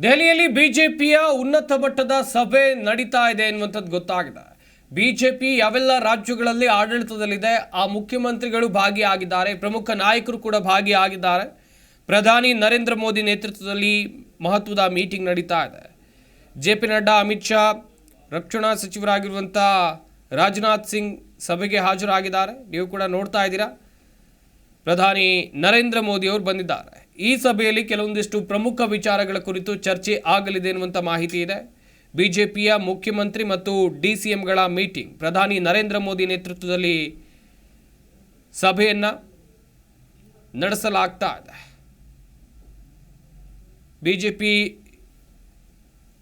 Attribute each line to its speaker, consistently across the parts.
Speaker 1: ದೆಹಲಿಯಲ್ಲಿ ಬಿಜೆಪಿಯ ಉನ್ನತ ಮಟ್ಟದ ಸಭೆ ನಡೀತಾ ಇದೆ ಎನ್ನುವಂಥದ್ದು ಗೊತ್ತಾಗಿದೆ. ಬಿಜೆಪಿ ಯಾವೆಲ್ಲ ರಾಜ್ಯಗಳಲ್ಲಿ ಆಡಳಿತದಲ್ಲಿದೆ ಆ ಮುಖ್ಯಮಂತ್ರಿಗಳು ಭಾಗಿಯಾಗಿದ್ದಾರೆ, ಪ್ರಮುಖ ನಾಯಕರು ಕೂಡ ಭಾಗಿಯಾಗಿದ್ದಾರೆ. ಪ್ರಧಾನಿ ನರೇಂದ್ರ ಮೋದಿ ನೇತೃತ್ವದಲ್ಲಿ ಮಹತ್ವದ ಮೀಟಿಂಗ್ ನಡೀತಾ ಇದೆ. ಜೆ.ಪಿ. ನಡ್ಡಾ, ಅಮಿತ್ ಶಾ, ರಕ್ಷಣಾ ಸಚಿವರಾಗಿರುವಂಥ ರಾಜನಾಥ್ ಸಿಂಗ್ ಸಭೆಗೆ ಹಾಜರಾಗಿದ್ದಾರೆ. ನೀವು ಕೂಡ ನೋಡ್ತಾ ಇದ್ದೀರಾ, ಪ್ರಧಾನಿ ನರೇಂದ್ರ ಮೋದಿ ಅವರು ಬಂದಿದ್ದಾರೆ. ಈ ಸಭೆಯಲ್ಲಿ ಕೆಲವೊಂದಿಷ್ಟು ಪ್ರಮುಖ ವಿಚಾರಗಳ ಕುರಿತು ಚರ್ಚೆ ಆಗಲಿದೆ ಎನ್ನುವಂಥ ಮಾಹಿತಿ ಇದೆ. ಬಿಜೆಪಿಯ ಮುಖ್ಯಮಂತ್ರಿ ಮತ್ತು ಡಿಸಿಎಂಗಳ ಮೀಟಿಂಗ್, ಪ್ರಧಾನಿ ನರೇಂದ್ರ ಮೋದಿ ನೇತೃತ್ವದಲ್ಲಿ ಸಭೆಯನ್ನು ನಡೆಸಲಾಗ್ತಾ ಇದೆ. ಬಿಜೆಪಿ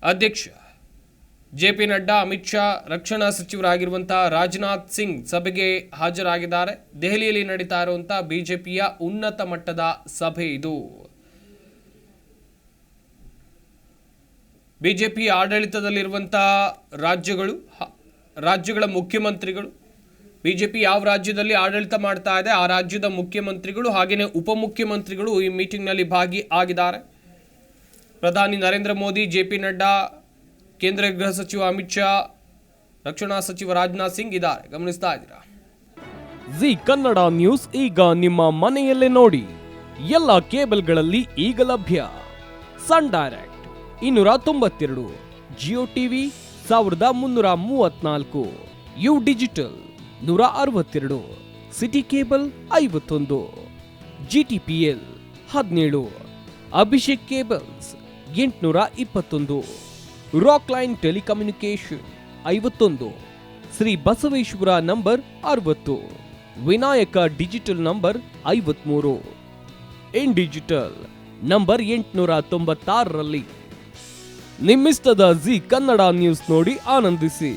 Speaker 1: ಅಧ್ಯಕ್ಷ ಜೆ.ಪಿ. ನಡ್ಡಾ, ಅಮಿತ್ ಶಾ, ರಕ್ಷಣಾ ಸಚಿವರಾಗಿರುವಂಥ ರಾಜನಾಥ್ ಸಿಂಗ್ ಸಭೆಗೆ ಹಾಜರಾಗಿದ್ದಾರೆ. ದೆಹಲಿಯಲ್ಲಿ ನಡೀತಾ ಇರುವಂಥ ಬಿಜೆಪಿಯ ಉನ್ನತ ಮಟ್ಟದ ಸಭೆ ಇದು. ಬಿಜೆಪಿ ಆಡಳಿತದಲ್ಲಿರುವಂಥ ರಾಜ್ಯಗಳ ಮುಖ್ಯಮಂತ್ರಿಗಳು, ಬಿಜೆಪಿ ಯಾವ ರಾಜ್ಯದಲ್ಲಿ ಆಡಳಿತ ಮಾಡ್ತಾ ಇದೆ ಆ ರಾಜ್ಯದ ಮುಖ್ಯಮಂತ್ರಿಗಳು ಹಾಗೆಯೇ ಉಪಮುಖ್ಯಮಂತ್ರಿಗಳು ಈ ಮೀಟಿಂಗ್ನಲ್ಲಿ ಭಾಗಿಯಾಗಿದ್ದಾರೆ. ಪ್ರಧಾನಿ ನರೇಂದ್ರ ಮೋದಿ, ಜೆ.ಪಿ. ನಡ್ಡಾ, ಕೇಂದ್ರ ಗೃಹ ಸಚಿವ ಅಮಿತ್ ಶಾ, ರಕ್ಷಣಾ ಸಚಿವ ರಾಜನಾಥ್ ಸಿಂಗ್ ಇದ್ದಾರೆ. ಗಮನಿಸ್ತಾ ಇದ್ದೀರಾ.
Speaker 2: ಜಿ ಕನ್ನಡ ನ್ಯೂಸ್ ಈಗ ನಿಮ್ಮ ಮನೆಯಲ್ಲೇ ನೋಡಿ. ಎಲ್ಲ ಕೇಬಲ್ಗಳಲ್ಲಿ ಈಗ ಲಭ್ಯ. Sun Direct 292, Jio TV 1334, U digital 162, City cable 51, GTPL 17, Abhishek cables 821, Rock Line telecommunication 51, Shri Basaveshwara number 60, Vinayaka digital number 53, in digital number 896ರಲ್ಲಿ ನಿಮ್ಮಿಸ್ತದ ಜಿ ಕನ್ನಡ ನ್ಯೂಸ್ ನೋಡಿ ಆನಂದಿಸಿ.